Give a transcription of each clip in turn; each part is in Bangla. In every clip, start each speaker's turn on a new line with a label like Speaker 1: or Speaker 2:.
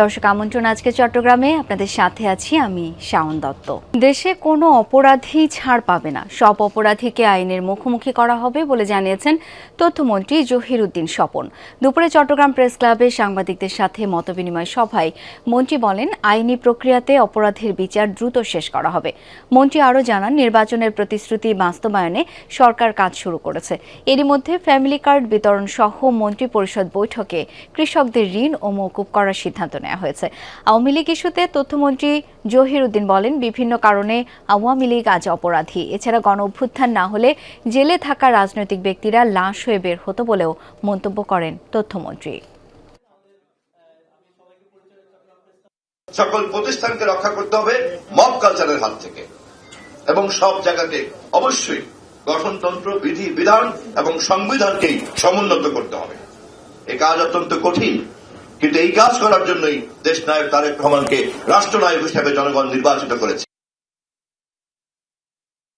Speaker 1: দর্শক আমন্ত্রণ আজকে চট্টগ্রামে আপনাদের সাথে আছি আমি শাওন দত্ত। দেশে কোনো অপরাধী ছাড় পাবে না, সব অপরাধীকে আইনের মুখোমুখি করা হবে বলে জানিয়েছেন তথ্যমন্ত্রী জহিরুদ্দিন স্বপন। দুপুরে চট্টগ্রাম প্রেস ক্লাবে সাংবাদিকদের সাথে মতবিনিময় সভায় মন্ত্রী বলেন, আইনি প্রক্রিয়াতে অপরাধের বিচার দ্রুত শেষ করা হবে। মন্ত্রী আরও জানান, নির্বাচনের প্রতিশ্রুতি বাস্তবায়নে সরকার কাজ শুরু করেছে। এরই মধ্যে ফ্যামিলি কার্ড বিতরণ সহ মন্ত্রী পরিষদ বৈঠকে কৃষকদের ঋণ ও মওকুফ করার সিদ্ধান্ত নেওয়া হয়েছে। আওয়ামী লীগ ইস্যুতে তথ্যমন্ত্রী জহিরুদ্দিন বলেন, বিভিন্ন কারণে আওয়ামী লীগ আজ অপরাধী। এছাড়া গণ অভ্যুত্থান না হলে জেলে থাকা রাজনৈতিক ব্যক্তিরা লাশ হয়ে বের হতো বলেও মন্তব্য করেন তথ্যমন্ত্রী।
Speaker 2: সকল প্রতিষ্ঠানকে রক্ষা করতে হবে মব কালচারের হাত থেকে, এবং সব জায়গাতে অবশ্যই গঠনতন্ত্র, বিধি বিধান এবং সংবিধানকেই সমুন্নত করতে হবে। এই কাজ অত্যন্ত কঠিন, কিন্তু এই কাজ করার জন্যই দেশনায়ক তারেক রহমানকে রাষ্ট্রনায়ক হিসেবে জনগণ নির্বাচিত করেছে।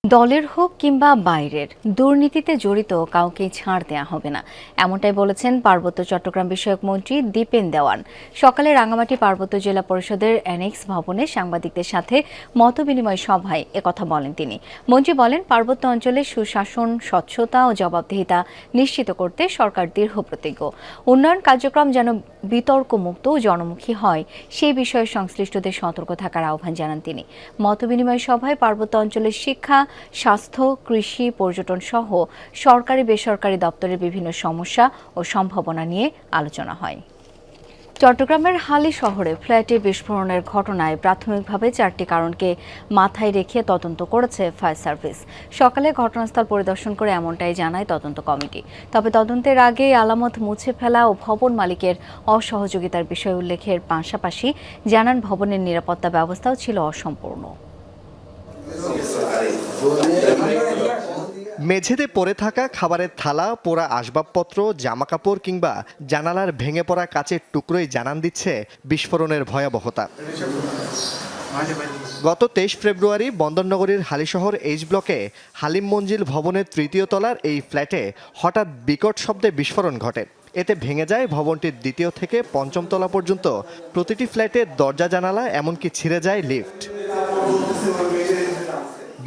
Speaker 1: দলের হোক কিংবা বাইরের, দুর্নীতিতে জড়িত কাউকে ছাড় দেয়া হবে না, এমনটাই বলেছেন পার্বত্য চট্টগ্রাম বিষয়ক মন্ত্রী দীপেন দেওয়ান। সকালে রাঙামাটি পার্বত্য জেলা পরিষদের অ্যানেক্স ভবনে সাংবাদিকদের সাথে মতবিনিময় সভায় একথা বলেন তিনি। মন্ত্রী বলেন, পার্বত্য অঞ্চলে সুশাসন, স্বচ্ছতা ও জবাবদিহিতা নিশ্চিত করতে সরকার দৃঢ়প্রতিজ্ঞ। উন্নয়ন কার্যক্রম যেন বিতর্কমুক্ত ও জনমুখী হয়, সেই বিষয়ে সংশ্লিষ্টদের সতর্ক থাকার আহ্বান জানান তিনি। মতবিনিময় সভায় পার্বত্য অঞ্চলের শিক্ষা, স্বাস্থ্য, কৃষি, পর্যটন সহ সরকারি বেসরকারি দপ্তরের বিভিন্ন সমস্যা ও সম্ভাবনা নিয়ে আলোচনা হয়। চট্টগ্রামের হালি শহরে ফ্ল্যাটে বিস্ফোরণের ঘটনায় প্রাথমিকভাবে 4টি কারণকে মাথায় রেখে তদন্ত করেছে ফায়ার সার্ভিস। সকালে ঘটনাস্থল পরিদর্শন করে এমনটাই জানায় তদন্ত কমিটি। তবে তদন্তের আগে আলামত মুছে ফেলা ও ভবন মালিকের অসহযোগিতার বিষয় উল্লেখের পাশাপাশি জানান, ভবনের নিরাপত্তা ব্যবস্থাও ছিল অসম্পূর্ণ।
Speaker 3: মেঝেতে পড়ে থাকা খাবারের থালা, পোড়া আসবাবপত্র, জামাকাপড় কিংবা জানালার ভেঙে পড়া কাচের টুকরোই জানান দিচ্ছে বিস্ফোরণের ভয়াবহতা। গত 23 ফেব্রুয়ারি বন্দরনগরীর হালিশহর এইচ ব্লকে হালিম মঞ্জিল ভবনের 3য় তলার এই ফ্ল্যাটে হঠাৎ বিকট শব্দে বিস্ফোরণ ঘটে। এতে ভেঙে যায় ভবনটির 2য় থেকে 5ম তলা পর্যন্ত প্রতিটি ফ্ল্যাটের দরজা, জানালা, এমনকি ছিঁড়ে যায় লিফট।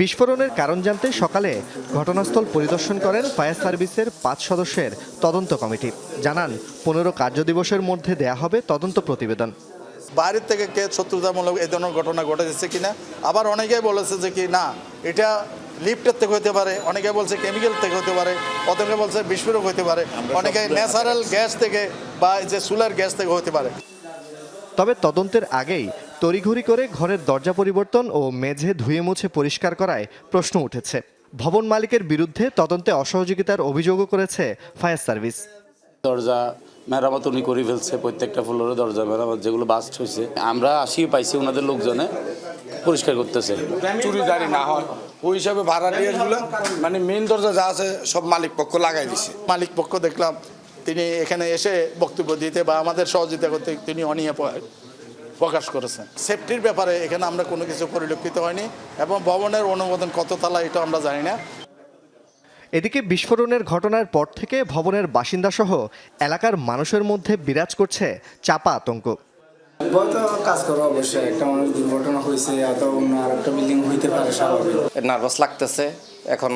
Speaker 3: বিস্ফোরণের কারণ জানতে সকালে ঘটনাস্থল পরিদর্শন করেন ফায়ার সার্ভিসের 5 সদস্যের তদন্ত কমিটি। জানান, 15 কার্যদিবসের মধ্যে দেয়া হবে তদন্ত প্রতিবেদন।
Speaker 4: বাইরের থেকে কে শত্রুতামূলক এই ধরনের ঘটনা ঘটেছে কিনা, আবার অনেকেই বলেছে যে কি না এটা লিফটের থেকে হতে পারে, অনেকে বলছে কেমিক্যাল থেকে হতে পারে, অনেকে বলছে বিস্ফোরক হতে পারে, অনেকে ন্যাচারাল গ্যাস থেকে বা যে সোলার গ্যাস থেকে হতে পারে।
Speaker 3: তবে তদন্তের আগেই তড়িঘড়ি করে ঘরের দরজা পরিবর্তন ও মেঝে ধুয়ে মুছে পরিষ্কার করায় প্রশ্ন উঠেছে। ভবন মালিকের বিরুদ্ধে তদন্তে অসহযোগিতার অভিযোগও করেছে ফায়ার সার্ভিস।
Speaker 5: দরজা মেরামত উনি করে ফেলছে, প্রত্যেকটা ফ্লোরে দরজা মেরামত যেগুলো বাস্ট হয়েছে আমরা পাইছি, ওনাদের লোকজনে পরিষ্কার করতেছে।
Speaker 6: চুরিদারি না হয় ওই হিসাবে ভাড়াটিয়াগুলো মানে মেইন দরজা যা আছে সব মালিক পক্ষ লাগাই দিছে।
Speaker 4: মালিক পক্ষ দেখলাম তিনি এখানে এসে বক্তব্য দিতে বা আমাদের সহযোগিতা করতে তিনি অনীহা প্রকাশ করেছেন। সেফটির ব্যাপারে এখানে আমরা কোনো কিছু পরিলক্ষিত হয়নি, এবং ভবনের অনুমোদন কত তালা এটা আমরা জানি না।
Speaker 3: এদিকে বিস্ফোরণের ঘটনার পর থেকে ভবনের বাসিন্দাসহ এলাকার মানুষের মধ্যে বিরাজ করছে চাপা আতঙ্ক।
Speaker 7: কাজ করো অবশ্যই, একটা মানুষ দুর্ঘটনা হয়েছে, এত অন্য আরেকটা বিল্ডিং হইতে পারে, স্বাভাবিক।
Speaker 8: নার্ভাস লাগতেছে এখন,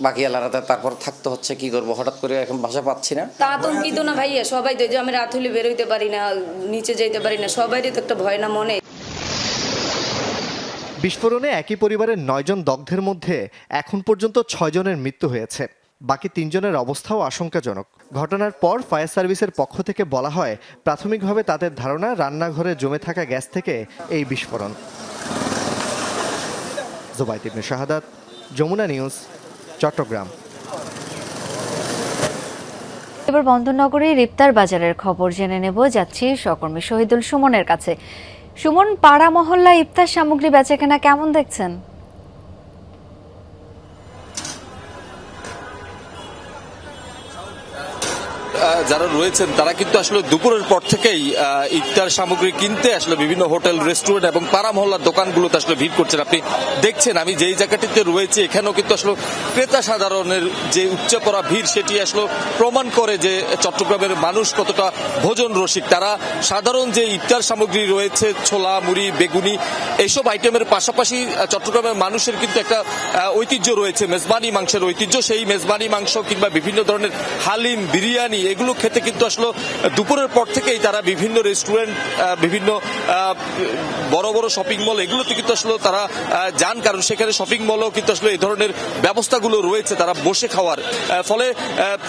Speaker 8: বাকি এলাকাতে তারপর থাকতে হচ্ছে, কি করবো, হঠাৎ করে এখন বাসা পাচ্ছি না।
Speaker 9: তা আতঙ্কিত না ভাইয়া, সবাই তো, যে আমি রাত হলে বেরোইতে পারি না, নিচে যেতে পারি না, সবারই তো একটা ভয় না মনে।
Speaker 3: বিস্ফোরণে একই পরিবারের 9 জন দগ্ধের মধ্যে এখন পর্যন্ত 6 জনের মৃত্যু হয়েছে, বাকি 3 জনের অবস্থাও আশঙ্কাজনক। ঘটনার পর ফায়ার সার্ভিসের পক্ষ থেকে বলা হয়, প্রাথমিকভাবে তাদের ধারণা রান্নাঘরে জমে থাকা গ্যাস থেকে এই বিস্ফোরণ। জুবাইদ ইবনে শাহাদাত, যমুনা নিউজ, চট্টগ্রাম।
Speaker 1: এবার বন্দরনগরের ইফতার বাজারের খবর জেনে নেব, যাচ্ছি সহকর্মী শহীদুল সুমনের কাছে। সুমন, পাড়া মহল্লা ইফতার সামগ্রী বেচাকেনা কেমন দেখছেন?
Speaker 10: যারা রয়েছেন তারা কিন্তু আসলে দুপুরের পর থেকেই ইফতার সামগ্রী কিনতে আসলে বিভিন্ন হোটেল, রেস্টুরেন্ট এবং পাড়া মহল্লার দোকানগুলোতে আসলে ভিড় করছেন। আপনি দেখছেন আমি যেই জায়গাটিতে রয়েছে এখানেও কিন্তু আসলে ক্রেতা সাধারণের যে উপচে পড়া ভিড় সেটি আসলে প্রমাণ করে যে চট্টগ্রামের মানুষ কতটা ভোজন রসিক। তারা সাধারণ যে ইফতার সামগ্রী রয়েছে ছোলা, মুড়ি, বেগুনি এইসব আইটেমের পাশাপাশি চট্টগ্রামের মানুষের কিন্তু একটা ঐতিহ্য রয়েছে, মেজবানি মাংসের ঐতিহ্য। সেই মেজবানি মাংস কিংবা বিভিন্ন ধরনের হালিম, বিরিয়ানি এগুলো খেতে কিন্তু আসলে দুপুরের পর থেকেই তারা বিভিন্ন রেস্টুরেন্ট, বিভিন্ন বড় বড় শপিং মল এগুলোতে কিন্তু আসলে তারা যান, কারণ সেখানে শপিং মলও কিন্তু আসলে এই ধরনের ব্যবস্থাগুলো রয়েছে তারা বসে খাওয়ার। ফলে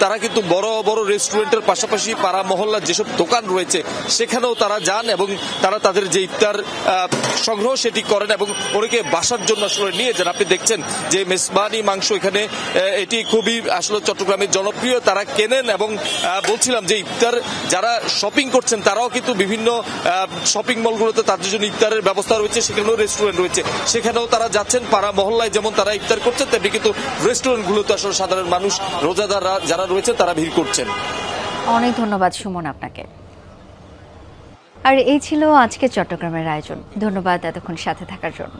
Speaker 10: তারা কিন্তু বড় বড় রেস্টুরেন্টের পাশাপাশি পাড়া মহল্লার যেসব দোকান রয়েছে সেখানেও তারা যান এবং তারা তাদের যে ইফতার সংগ্রহ সেটি করেন এবং অনেকে বাসার জন্য আসলে নিয়ে যান। আপনি দেখছেন যে মেজবানি মাংস এখানে এটি খুবই আসলে চট্টগ্রামের জনপ্রিয়, তারা কেনেন এবং বলছিলাম যে ইফতার যারা শপিং করছেন তারাও কিন্তু বিভিন্ন শপিং মলগুলোতে তাদের জন্য ইফতারের ব্যবস্থা রয়েছে, সেখানেও রেস্টুরেন্ট রয়েছে, সেখানেও তারা যাচ্ছেন। পাড়া মহল্লায় যেমন তারা ইফতার করছেন তেমনি কিন্তু রেস্টুরেন্টগুলোতে আসলে সাধারণ মানুষ, রোজাদাররা যারা রয়েছে তারা ভিড় করছেন।
Speaker 1: অনেক ধন্যবাদ সুমন আপনাকে। আর এই ছিল আজকে চট্টগ্রামের আয়োজন। ধন্যবাদ এতক্ষণ সাথে থাকার জন্য।